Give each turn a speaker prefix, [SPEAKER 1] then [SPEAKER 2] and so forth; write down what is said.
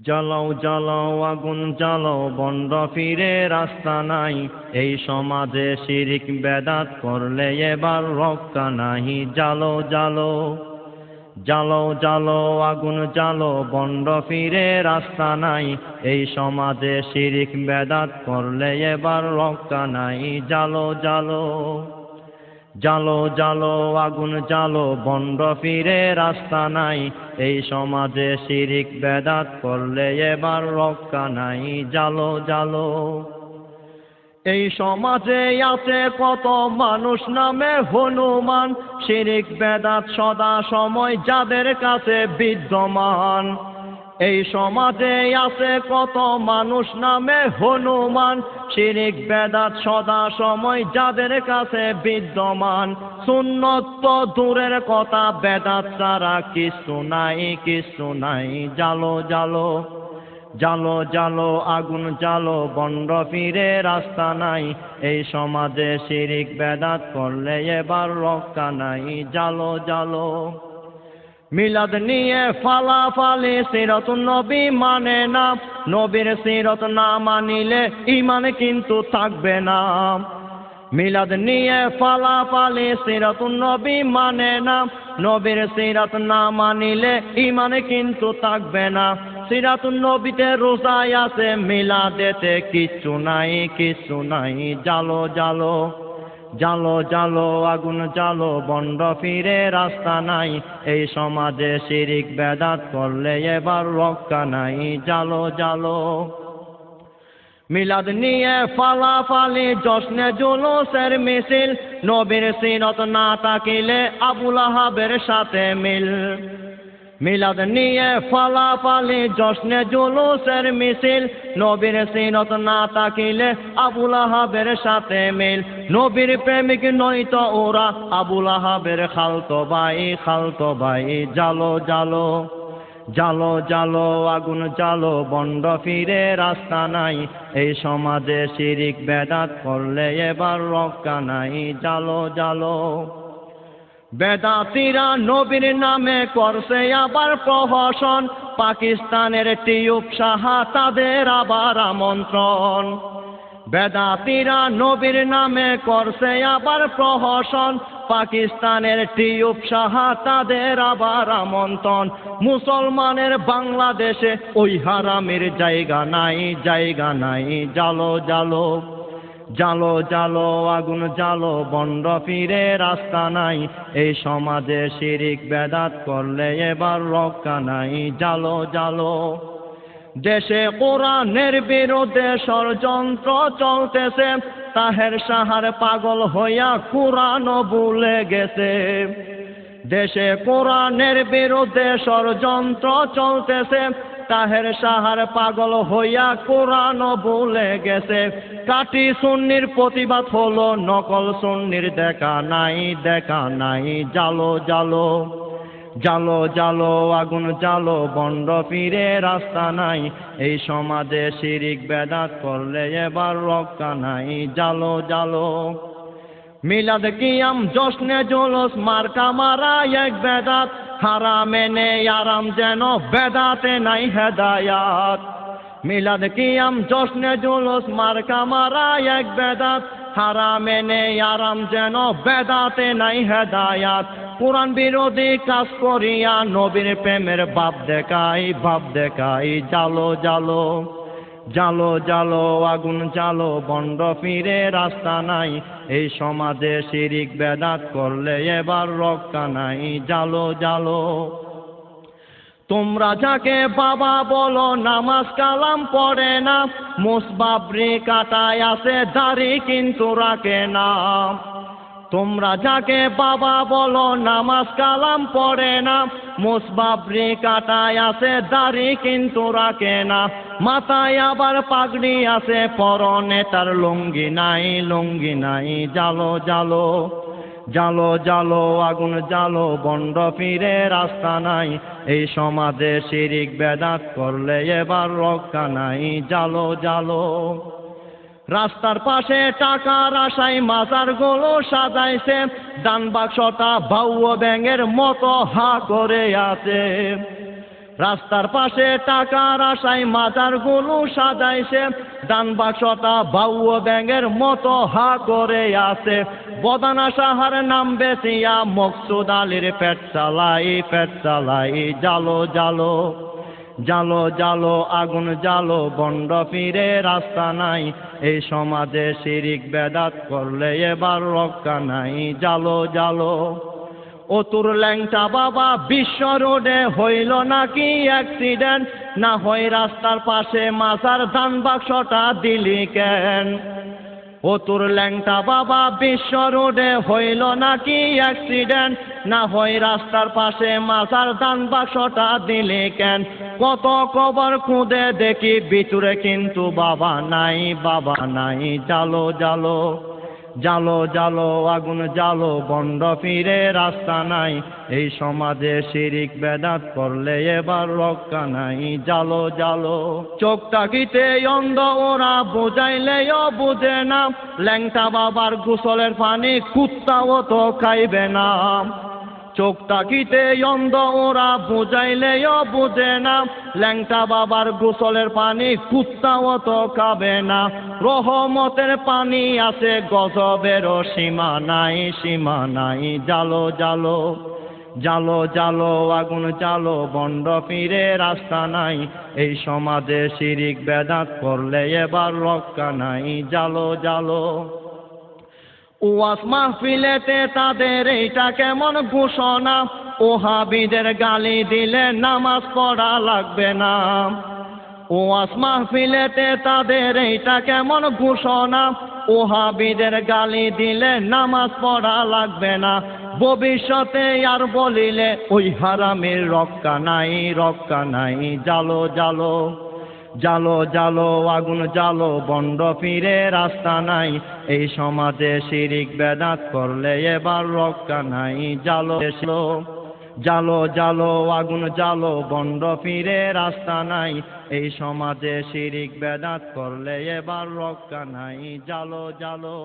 [SPEAKER 1] জ্বালাও জ্বালাও আগুন জ্বালাও বন্ড ফিরে রাস্তা নাই, এই সমাজে শিরিক বেদাত করলে এবার রক্ষা নাই। জ্বালো জ্বালো জ্বালাও জ্বালাও আগুন জ্বালো বন্ড ফিরে রাস্তা নাই, এই সমাজে শিরিক বেদাত করলে এবার রক্ষা নাই। জ্বালো জ্বালো জ্বালো জ্বালো আগুন জ্বালো বন্ড ফিরে রাস্তা নাই, এই সমাজে শিরিক বেদাত করলে এবার রক্ষা নাই। জ্বালো জ্বালো এই সমাজে আছে কত মানুষ নামে হনুমান, শিরিক বেদাত সদা সময় যাদের কাছে বিদ্যমান। এই সমাজে আছে কত মানুষ নামে হনুমান, শিরিক বেদাত সদা সময় যাদের কাছে বিদ্যমান। সুন্নত তো দূরের কথা, বেদাত ছাড়া কিছু নাই কিছু নাই। জ্বালো জ্বালো জ্বালো জ্বালো আগুন জ্বালো বন্ড ফিরে রাস্তা নাই, এই সমাজে শিরিক বেদাত করলে এবার রক্ষা নাই। জ্বালো জ্বালো মিলাদ নিয়ে ফালাফালি, সিরাতুন নবী মানে না, নবীর সিরত না মানিলে ঈমান কিন্তু থাকবে না। মিলাদ নিয়ে ফালাফালি, সিরাতুন নবী মানে না, নবীর সিরাত না মানিলে ঈমান কিন্তু থাকবে না। সিরাতুন নবীতে রোজায় আছে, মিলাদেতে কিচ্ছু নাই কিচ্ছু নাই। জ্বালো জ্বালো জ্বালো জ্বালো আগুন জ্বালো বন্ড ফিরে রাস্তা নাই, এই সমাজে শিরিক বেদাত করলে এবার রক্ষা নাই। জ্বালো জ্বালো মিলাদ নিয়ে ফালাফালি, জশ্নে জুলুসের মিছিল, নবীর সিরত না থাকিলে আবুল আহাবের সাথে মিল। মিলাদ নিয়ে ফালাফালি, জশ্নে জুলুসের মিছিল, নবীর সিরত না থাকিলে আবুল আহাবের সাথে মিল। নবীর প্রেমিক নয়তো ওরা, আবুল আহাবের খালতো ভাই খালতো ভাই। জ্বালো জ্বালো জ্বালো জ্বালো আগুন জ্বালো বন্ড ফিরে রাস্তা নাই, এই সমাজে শিরিক বেদাত করলে এবার রক্ষা নাই। জ্বালো জ্বালো বেদাতিরা নবীর নামে করছে আবার প্রহসন, পাকিস্তানের টিউব সাহা তাদের আবার আমন্ত্রণ। বেদাতিরা নবীর নামে করছে আবার প্রহসন, পাকিস্তানের টিউব সাহা তাদের আবার আমন্ত্রণ। মুসলমানের বাংলাদেশে ওই হারামের জায়গা নাই জায়গা নাই। জ্বালো জ্বালো জ্বালো জ্বালো আগুন জ্বালো বন্ড ফিরে রাস্তা নাই, এই সমাজে শিরিক বেদাত করলে এবার রক্ষা নাই। জ্বালো জ্বালো দেশে কোরআনের বিরুদ্ধে ষড়যন্ত্র চলতেছে, তাহের সাহার পাগল হইয়া কোরআনও ভুলে গেছে। দেশে কোরআনের বিরুদ্ধে ষড়যন্ত্র চলতেছে, তাহের সাহার পাগল হইয়া কোরআনও ভুলে গেছে। কাটি সুন্নির প্রতিবাদ হলো, নকল সুন্নির দেখা নাই দেখা নাই। জ্বালো জ্বালো জ্বালো জ্বালো আগুন জ্বালো বন্ড ফিরে রাস্তা নাই, এই সমাজে শিরিক বেদাত করলে এবার রক্ষা নাই। জ্বালো জ্বালো মিলাদ কিয়াম জশ্নে জুলুস মার্কা মারা এক বেদাত, হারামে নেই আরাম যেন বেদাতে নাই হেদায়াত। মিলাদ কিয়াম জশ্নে জুলুস মার্কা মারা এক বেদাত, হারামে নেই আরাম যেন বেদাতে নাই হেদায়াত। কোরআন বিরোধী কাজ করিয়া নবীর প্রেমের ভাব দেখাই ভাব দেখাই। জ্বালো জ্বালো জ্বালো জ্বালো আগুন জ্বালো বন্ড ফিরে রাস্তা নাই, এই সমাজে শিরিক বেদাত করলে এবার রক্ষা নাই। জ্বালো জ্বালো তোমরা যাকে বাবা বলো নামাজ কালাম পড়ে না, মুসবাবরি কাটায় আছে দাড়ি কিন্তু রাখে না। তোমরা যাকে বাবা বলো নামাজ কালাম পড়ে না, মুসবাবরি কাটায় আছে দাড়ি কিন্তু রাখে না। মাথায় আবার পাগড়ি আছে, পরনে তার লুঙ্গি নাই লুঙ্গি নাই। জ্বালো জ্বালো জ্বালো জ্বালো আগুন জ্বালো বন্ড ফিরে রাস্তা নাই, এই সমাজে শিরিক বেদাত করলে এবার রক্ষা নাই। জ্বালো জ্বালো রাস্তার পাশে টাকার আশায় মাজার গুলো সাজাইছে, দান বাক্সটা বাউয়া ব্যাঙের মতো হা করে আছে। রাস্তার পাশে টাকার আশায় মাজারগুলো সাজাইছে, ডান বাক্সটা বাউও ব্যাঙের মতো হা করে আছে। বদানা সাহার নাম বেচিয়া মকসুদ আলীর পেট চালাই, জালো জালো জালো জালো আগুন জালো, বন্ড ফিরে রাস্তা নাই, এই সমাজে শিরিক বেদাত করলে এবার রক্ষা নাই, জালো জালো। ও তোর ল্যাংটা বাবা বিশ্ব রোডে হইল নাকি অ্যাক্সিডেন্ট, না হয় রাস্তার পাশে মাজার ধান বাক্সটা দিলি কেন? ও তোর ল্যাংটা বাবা বিশ্ব রোডে হইল নাকি অ্যাক্সিডেন্ট, না হয় রাস্তার পাশে মাজার ধান বাক্সটা দিলি কেন? কত কবর খুঁজে দেখি ভিতরে কিন্তু বাবা নাই, জালো জালো জালো জালো আগুন জালো, বন্ড ফিরে রাস্তা নাই, এই সমাজে শিরিক বেদাত করলে এবার রক্ষা নাই, জালো জালো। চোখটাকিতে অন্ধ ওরা বুঝাইলেও বুঝে না, ল্যাংটা বাবার গোসলের পানি কুত্তাও তো খাইবে না। চোখটাকিতে অন্ধ ওরা বুঝাইলেও বুঝে না, ল্যাংটা বাবার গোসলের পানি কুত্তাও তো খাবে না। রহমতের পানি আছে গজবেরও সীমা নাই, জালো জালো জালো জালো আগুন জালো, বন্ড ফিরে রাস্তা নাই, এই সমাজে শিরিক বেদাত করলে এবার রক্ষা নাই, জালো জালো। ওয়াজ মাহফিলেতে তাদের এইটা কেমন ঘোষণা, ওহাবিদের গালি দিলে নামাজ পড়া লাগবে না। ওয়াজ মাহফিলেতে তাদের এইটা কেমন ঘোষণা, ওহাবিদের গালি দিলে নামাজ পড়া লাগবে না। ভবিষ্যতে আর বলিলে ওই হারামের রক্ষা নাই, জালো জালো জালো জালো আগুন জালো, বন্ড ফিরে রাস্তা নাই, এই সমাজে শিরিক বেদাত করলে এবার রক্ষা নাই, জালো জালো জালো আগুন জালো, বন্ড ফিরে রাস্তা নাই, এই সমাজে শিরিক বেদাত করলে এবার রক্ষা নাই, জালো জালো।